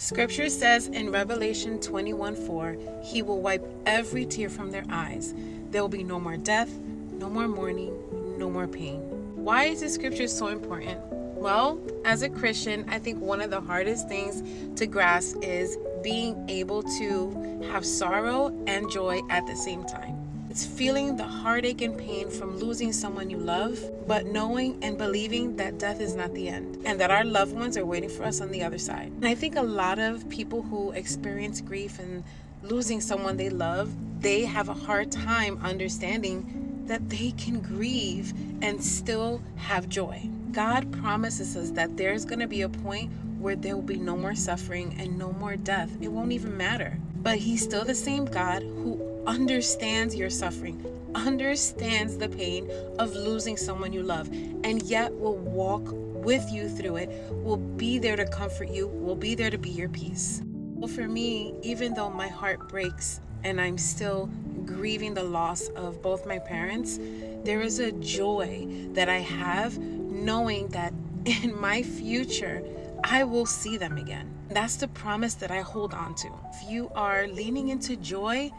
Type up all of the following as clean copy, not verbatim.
Scripture says in Revelation 21:4, He will wipe every tear from their eyes. There will be no more death, no more mourning, no more pain. Why is this scripture so important? Well, as a Christian, I think one of the hardest things to grasp is being able to have sorrow and joy at the same time. It's feeling the heartache and pain from losing someone you love, but knowing and believing that death is not the end and that our loved ones are waiting for us on the other side. And I think a lot of people who experience grief and losing someone they love, they have a hard time understanding that they can grieve and still have joy. God promises us that there's going to be a point where there will be no more suffering and no more death. It won't even matter. But He's still the same God who understands your suffering, understands the pain of losing someone you love, and yet will walk with you through it, will be there to comfort you, will be there to be your peace. Well, for me, even though my heart breaks and I'm still grieving the loss of both my parents, there is a joy that I have knowing that in my future, I will see them again. That's the promise that I hold on to. If you are leaning into joy,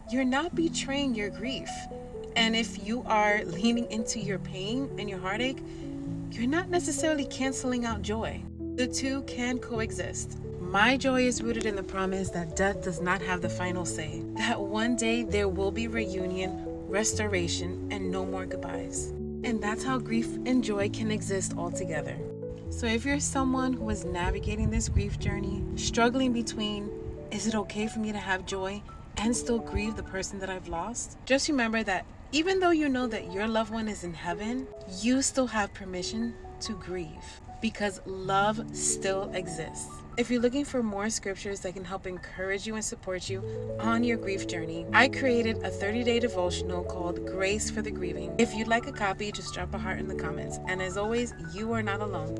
you're not betraying your grief. And if you are leaning into your pain and your heartache, you're not necessarily canceling out joy. The two can coexist. My joy is rooted in the promise that death does not have the final say. That one day there will be reunion, restoration, and no more goodbyes. And that's how grief and joy can exist all together. So if you're someone who is navigating this grief journey, struggling between, is it okay for me to have joy and still grieve the person that I've lost? Just remember that even though you know that your loved one is in heaven, you still have permission to grieve because love still exists. If you're looking for more scriptures that can help encourage you and support you on your grief journey, I created a 30-day devotional called Grace for the Grieving. If you'd like a copy, just drop a heart in the comments. And as always, you are not alone.